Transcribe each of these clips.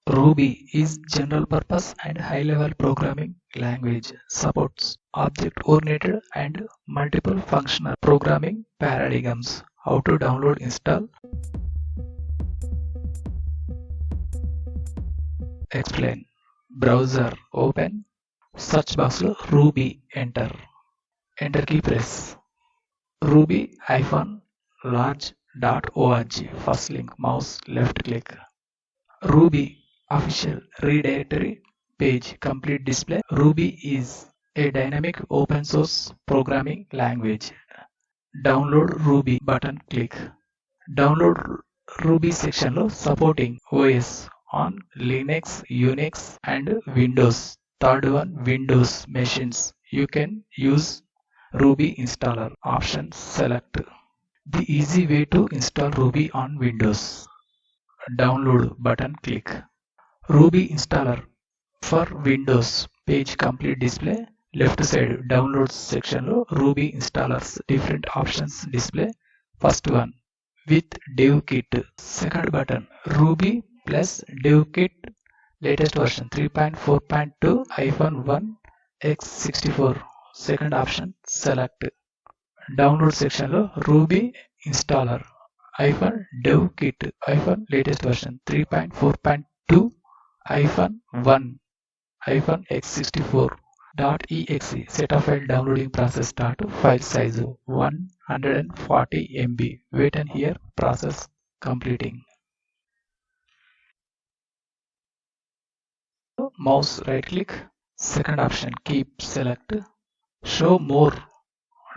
Ruby is general purpose and high level programming language. Supports object-oriented and multiple functional programming paradigms. How to download, install, explain. Browser open. Search box lo Ruby enter. Enter key press. ruby-large.org. First link, mouse left click. Ruby official redirectory page complete display. Ruby is a dynamic open source programming language. Download Ruby button click. Download Ruby section lo supporting OS on Linux, Unix and Windows. Third one, Windows machines. You can use Ruby installer option select. The easy way to install Ruby on Windows. Download button click. Ruby installer for Windows page complete display. Left side downloads section lo Ruby installers different options display. First one with dev kit. Second button Ruby plus dev kit latest version 3.4.2-1 x64. Second option select. Download section lo Ruby installer dev kit latest version 3.4.2-1 x64.exe. Set of file downloading process start. File size 140 MB. Wait and hear process completing. Mouse right click. Second option keep select. Show more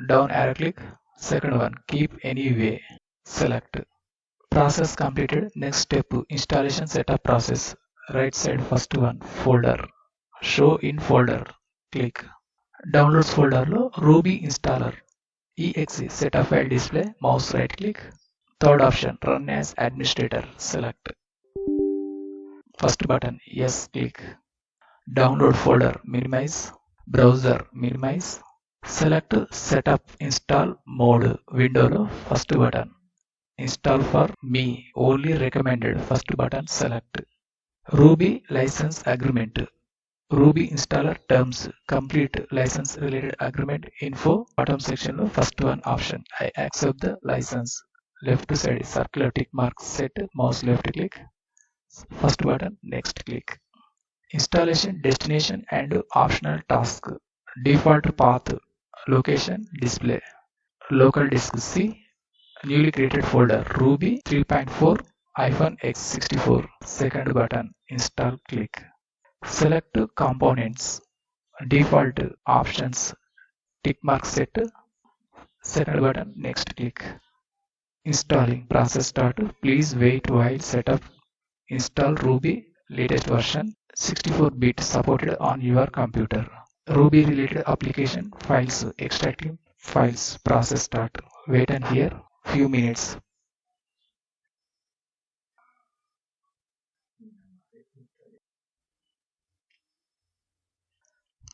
down arrow click. Second one keep anyway select. Process completed. Next step installation setup process. Right side first one folder. Show in folder click. Downloads folder lo Ruby installer exe set of file display. Mouse right click. Third option run as administrator select. First button yes click. Download folder minimize. Browser minimize. Select setup install mode window lo first button. Install for me only recommended first button select. Ruby license agreement. Ruby installer terms complete license related agreement info bottom section lo first one option I accept the license. Left side circular tick mark set. Mouse left click. First button next click. Installation destination and optional task. Default path location display. Local disk C. Newly created folder Ruby 3.4-x64. Second button install click. Select components. Default options tick mark set. Second button next click. Installing process start. Please wait while setup. Install Ruby latest version 64-bit supported on your computer. Ruby related application files extracting files process start. Wait and hear few minutes.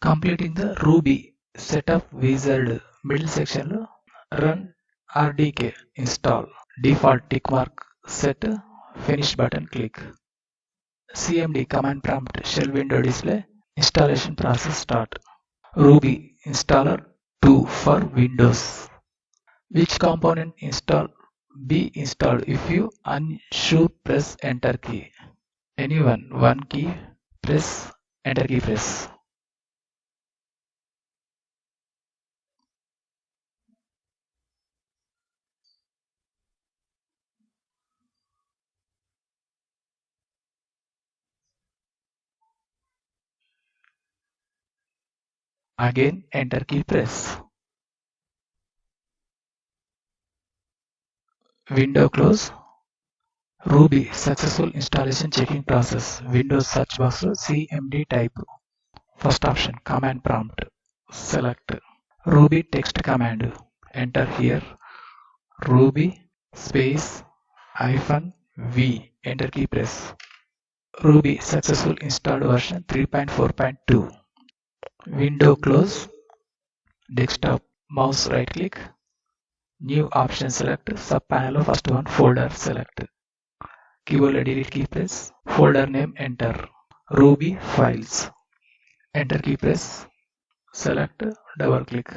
Completing the Ruby setup wizard middle section lo run rdk install. Default tick mark set. Finish button click. cmd command prompt shell window display. Installation process start. Ruby installer 2 for Windows. Which component be installed if you unsure press enter key. Anyone one key press enter key press. Again enter key press. Window close. Ruby successful installation checking process. Windows search box cmd type. First option command prompt. Select Ruby text command. Enter here Ruby space -v. Enter key press. Ruby successful installed version 3.4.2. Window close. Desktop. Mouse right click. New option select. Sub panel first one folder select. keyboard delete key press, folder name enter, Ruby files, enter key press, select, double click,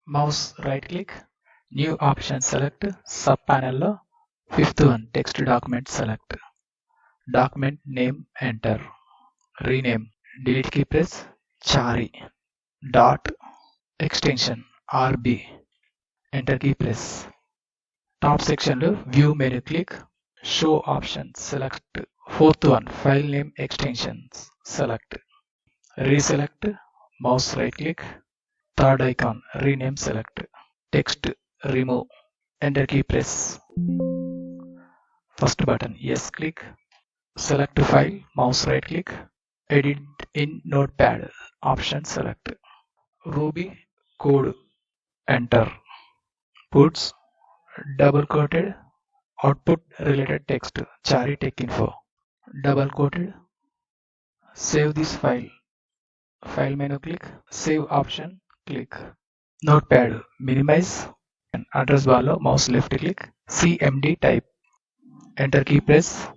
mouse right click, new option select, sub panel fifth one text document select, document name enter, rename, delete key press, chari, dot, extension RB, enter key press, top section view menu click, show option select, fourth one file name extensions select, reselect, mouse right click, third icon rename select, text remove, enter key press, first button yes click, select file, mouse right click, edit in notepad, option select, Ruby code enter, puts double quoted output related text chari tech info, double quoted, save this file, file menu click, save option click, notepad minimize, and address bar lo mouse left click, cmd type, enter key press,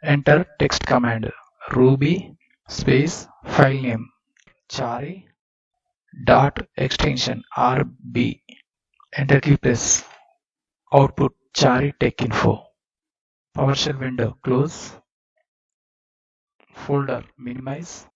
enter text command, ruby space file name chari dot extension rb, enter key press, output chari tech info, PowerShell window close, folder minimize,